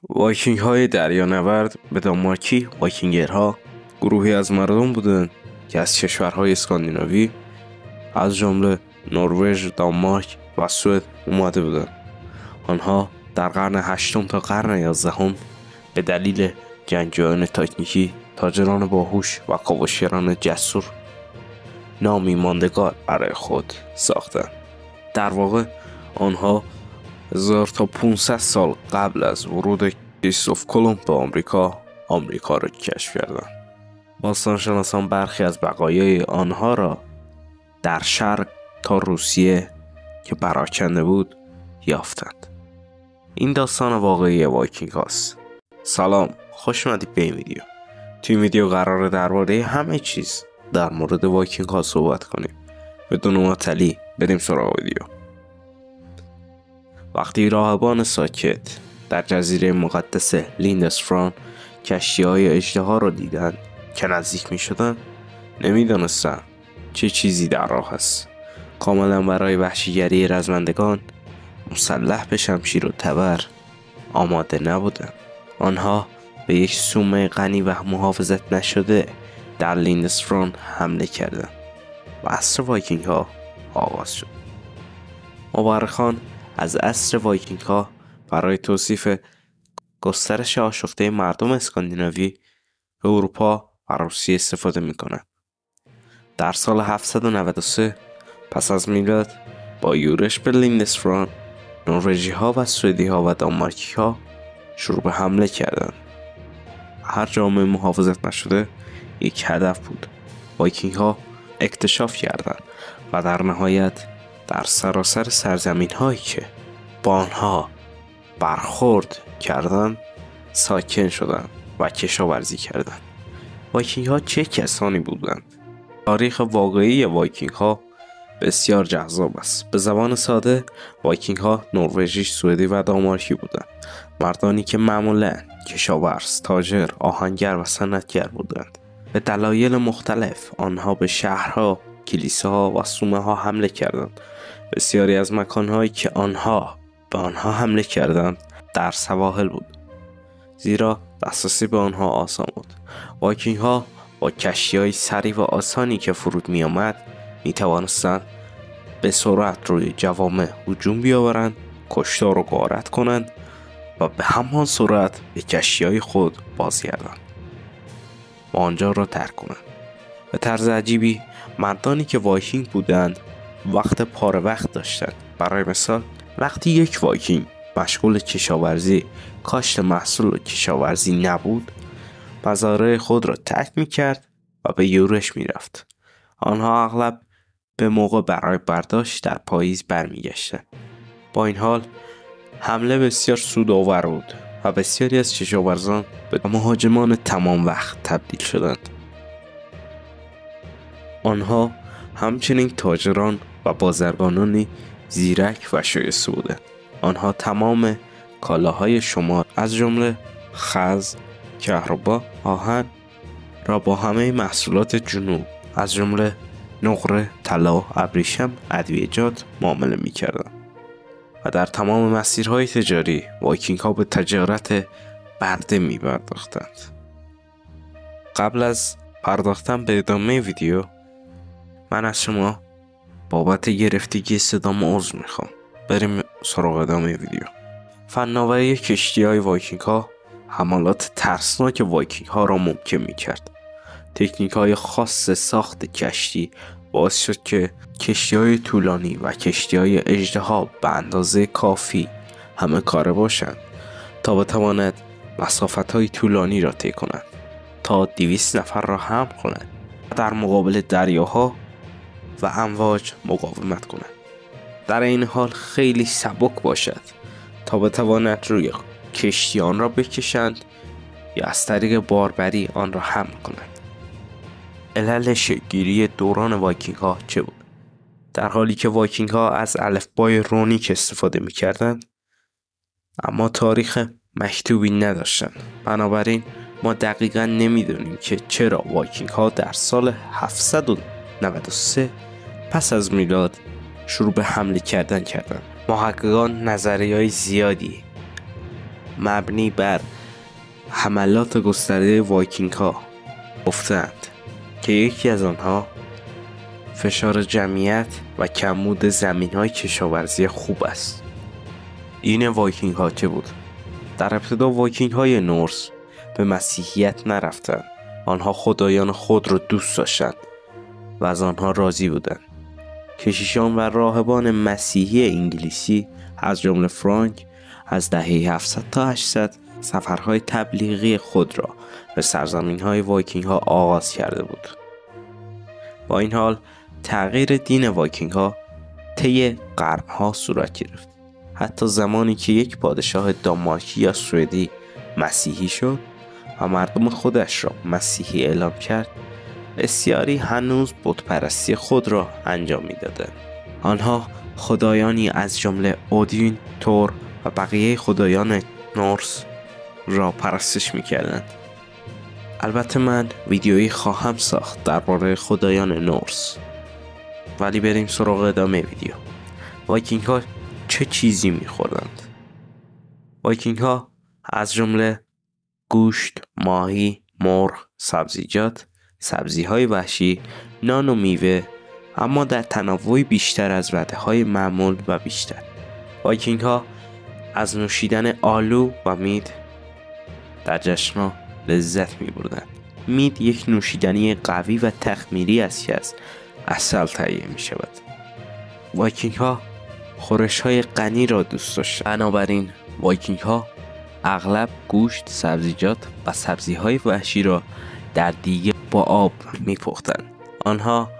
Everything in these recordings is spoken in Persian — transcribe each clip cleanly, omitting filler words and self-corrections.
وایکینگ های دریانورد به دانمارکی وایکینگرها گروهی از مردم بودند که از کشورهای اسکاندیناوی از جمله نروژ، دانمارک و سوئد اومده بودند. آنها در قرن هشتم تا قرن 11 به دلیل جنگجویان تکنیکی، تاجران باهوش و کاوشگران جسور نامی ماندگار برای خود ساختند. در واقع آنها 1000 تا 500 سال قبل از ورود کریستوف کلمب به آمریکا را کشف کردند. باستانشناسان برخی از بقایای آنها را در شرق تا روسیه که پراکنده بود یافتند. این داستان واقعی وایکینگ هاست. سلام، خوش اومدید به این ویدیو. توی ویدیو قراره درباره همه چیز در مورد وایکینگ ها صحبت کنیم. بدون معطلی بریم سراغ ویدیو. وقتی راهبان ساکت در جزیره مقدس لیندسفران کشتی‌های اژدها را دیدند که نزدیک می شدند، نمی‌دانستند چه چیزی در راه است. کاملا برای وحشیگری رزمندگان مسلح به شمشیر و تبر آماده نبودند. آنها به یک سومه غنی و محافظت نشده در لیندسفران حمله کردند و عصر وایکینگ ها آغاز شد. مورخان از عصر وایکینگ ها برای توصیف گسترش آشفته مردم اسکاندیناوی به اروپا و روسیه استفاده می کنند. در سال 793 پس از میلاد با یورش به لیندسفران، نروژی ها و سوئدی ها و دانمارکی ها شروع به حمله کردند. هر جامعه محافظت نشده یک هدف بود. وایکینگ ها اکتشاف کردند و در نهایت در سراسر سرزمین هایی که با آنها برخورد کردند ساکن شدند و کشاورزی کردند. وایکینگ ها چه کسانی بودند؟ تاریخ واقعی وایکینگ ها بسیار جذاب است. به زبان ساده، وایکینگ ها نروژی، سوئدی و دانمارکی بودند. مردانی که معمولاً کشاورز، تاجر، آهنگر و صنعتگر بودند. به دلایل مختلف آنها به شهرها، کلیساها و صومعه ها حمله کردند. بسیاری از مکانهایی که آنها به آنها حمله کردند در سواحل بود، زیرا دسترسی به آنها آسان بود. وایکینگ ها با کشتی‌های سریع و آسانی که فرود می آمد می توانستند به سرعت روی جوامع هجوم بیاورند، کشتار و غارت کنند و به همان سرعت به کشتی‌های خود بازگردند و آنجا را ترک کنند. به طرز عجیبی مردانی که وایکینگ بودند وقت پاره وقت داشتند. برای مثال، وقتی یک وایکینگ مشغول کشاورزی، کاشت محصول کشاورزی نبود، مزارع خود را ترک می‌کرد و به یورش می‌رفت. آنها اغلب به موقع برای برداشت در پاییز برمیگشتند. با این حال حمله بسیار سودآور بود و بسیاری از کشاورزان به مهاجمان تمام وقت تبدیل شدند. آنها همچنین تاجران و بازرگانانی زیرک و شایسته بودند. آنها تمام کالاهای شمال از جمله خز، کهربا، آهن را با همه محصولات جنوب از جمله نقره، طلا، ابریشم، ادویه‌جات معامله می‌کردند و در تمام مسیرهای تجاری وایکینگ ها به تجارت برده می‌پرداختند. قبل از پرداختن به ادامه ویدیو، من از شما بابت گرفتگی صدام عذر میخوام. بریم سراغ ادامه ویدیو. فناوری کشتی‌های وایکینگ ها حملات ترسناک وایکینگ ها را ممکن می‌کرد. تکنیک‌های خاص ساخت کشتی باعث شد که کشتی‌های طولانی و کشتی‌های اژدها به اندازه کافی همه کاره باشند تا بتواند مسافت‌های طولانی را طی کنند، تا 200 نفر را حمل کنند و در مقابل دریاها و امواج مقاومت کنند. در این حال خیلی سبک باشد تا بتواند روی کشتیان را بکشند یا از طریق باربری آن را حمل کنند. علل شکل‌گیری دوران وایکینگ ها چه بود؟ در حالی که وایکینگ ها از الفبای رونیک استفاده می کردند، اما تاریخ مکتوبی نداشتند. بنابراین ما دقیقا نمیدونیم که چرا وایکینگ ها در سال 793 پس از میلاد شروع به حمله کردند. محققان نظریه‌های زیادی مبنی بر حملات گسترده وایکینگ ها گفتند که یکی از آنها فشار جمعیت و کمبود زمین های کشاورزی خوب است. دین وایکینگ ها چه بود؟ در ابتدا وایکینگ های نورس به مسیحیت نرفتند. آنها خدایان خود را دوست داشتند و از آنها راضی بودند. کشیشان و راهبان مسیحی انگلیسی از جمله فرانک از دهه 700 تا 800 سفرهای تبلیغی خود را به سرزمین‌های وایکینگ ها آغاز کرده بود. با این حال تغییر دین وایکینگ ها طی قرن‌ها صورت گرفت. حتی زمانی که یک پادشاه دانمارکی یا سوئدی مسیحی شد و مردم خودش را مسیحی اعلام کرد، بسیاری هنوز بت‌پرستی خود را انجام می‌دادند. آنها خدایانی از جمله اودین، تور و بقیه خدایان نورس را پرستش می‌کردند. البته من ویدیویی خواهم ساخت درباره خدایان نورس، ولی بریم سراغ ادامه ویدیو. وایکینگ ها چه چیزی می‌خوردند؟ وایکینگ ها از جمله گوشت، ماهی، مرغ، سبزیجات، سبزی‌های وحشی، نان و میوه، اما در تنوعی بیشتر از رده‌های معمول و بیشتر. وایکینگ ها از نوشیدن آلو و مید در جشن‌ها لذت می‌بردند. مید یک نوشیدنی قوی و تخمیری است که از عسل تهیه می‌شود. وایکینگ ها خورش‌های غنی را دوست داشتند. بنابراین وایکینگ ها اغلب گوشت، سبزیجات و سبزی‌های وحشی را در دیگه با آب می‌پختند. آنها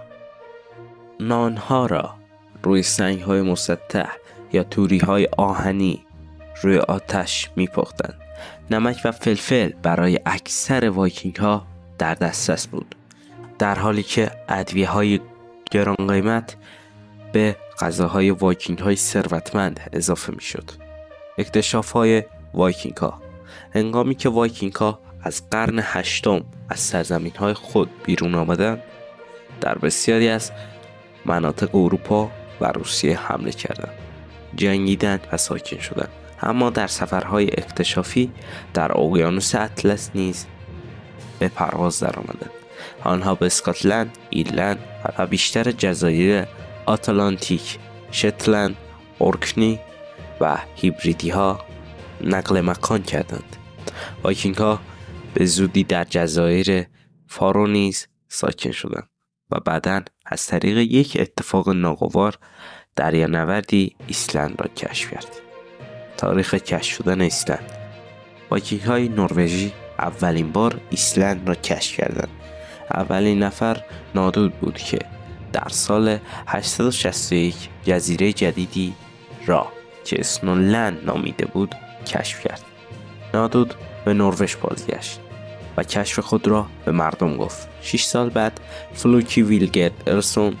نانها را روی سنگ‌های مسطح یا توری‌های آهنی روی آتش می‌پختند. نمک و فلفل برای اکثر وایکینگ ها در دسترس بود، در حالی که ادویه‌های گران قیمت به غذاهای وایکینگ های ثروتمند اضافه می‌شد. اکتشاف‌های وایکینگ ها. هنگامی که وایکینگ ها از قرن هشتم از سرزمین‌های خود بیرون آمدند، در بسیاری از مناطق اروپا و روسیه حمله کردند، جنگیدند و ساکن شدند. اما در سفرهای اکتشافی در اقیانوس اطلس نیز به پرواز درآمدند. آنها به اسکاتلند، ایرلند و بیشتر جزایر آتلانتیک، شتلند، اورکنی و هیبریدی ها نقل مکان کردند. وایکینگ ها به زودی در جزایر فارو نیز ساکن شدند و بعداً از طریق یک اتفاق ناگوار دریانوردی ایسلند را کشف کرد. تاریخ کشف شدن ایسلند. وایکینگ های نروژی اولین بار ایسلند را کشف کردند. اولین نفر نادود بود که در سال 861 جزیره جدیدی را که اسنولند نامیده بود کشف کرد. نادود به نروژ بازگشت و کشف خود را به مردم گفت. 6 سال بعد فلوکی ویلگرد ارسون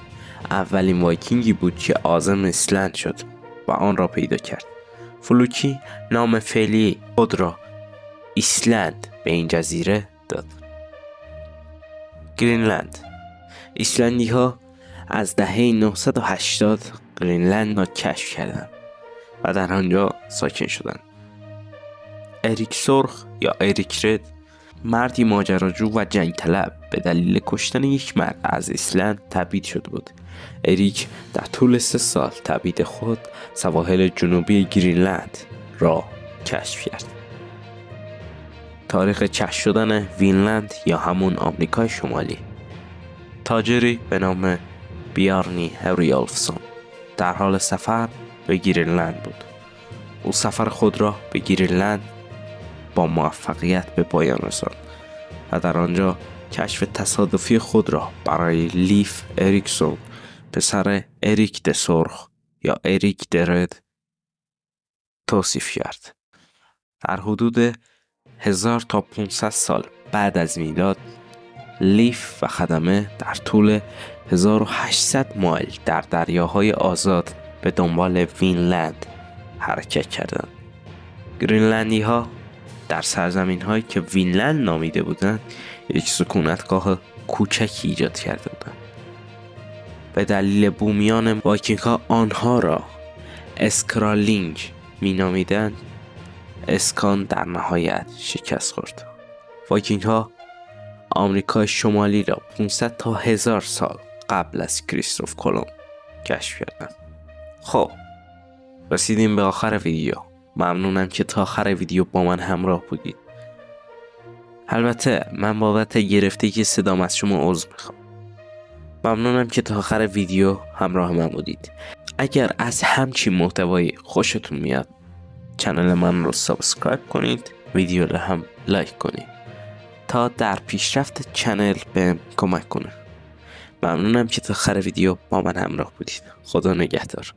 اولین وایکینگی بود که عازم ایسلند شد و آن را پیدا کرد. فلوکی نام فعلی خود را ایسلند به این جزیره داد. گرینلند. ایسلندی ها از دهه 980 گرینلند را کشف کردند و در آنجا ساکن شدند. اریک سرخ یا اریک رد، مردی ماجراجو و جنگ طلب، به دلیل کشتن یک مرد از ایسلند تبعید شده بود. اریک در طول 3 سال تبعید خود سواحل جنوبی گرینلند را کشف کرد. تاریخ کشف شدن وینلند یا همون آمریکای شمالی. تاجری به نام بیارنی هریولفسون در حال سفر به گرینلند بود. او سفر خود را به گرینلند با موفقیت به پایان رساند و در آنجا کشف تصادفی خود را برای لیف اریکسون، پسر اریک د سرخ یا اریک د رد، توصیف کرد. در حدود 1000 تا 500 سال بعد از میلاد، لیف و خدمه در طول 1800 مایل در دریاهای آزاد به دنبال وینلند حرکت کردند. گرینلندی ها در سرزمین هایی که وینلند نامیده بودند یک سکونتگاه کوچکی ایجاد کرده بودند. به دلیل بومیان وایکینگ ها آنها را اسکرالینگ می نامیدند. اسکان در نهایت شکست خورد. وایکینگ ها آمریکای شمالی را 500 تا 1000 سال قبل از کریستوف کلمب کشف کردند. خب رسیدیم به آخر ویدیو. ممنونم که تا آخر ویدیو با من همراه بودید. البته من بابت گرفتگی صدام از شما عذر میخوام. ممنونم که تا آخر ویدیو همراه من بودید. اگر از همچین محتوایی خوشتون میاد کانال من رو سابسکرایب کنید، ویدیو رو هم لایک کنید تا در پیشرفت کانال بهم کمک کنه. ممنونم که تا آخر ویدیو با من همراه بودید. خدا نگهدار.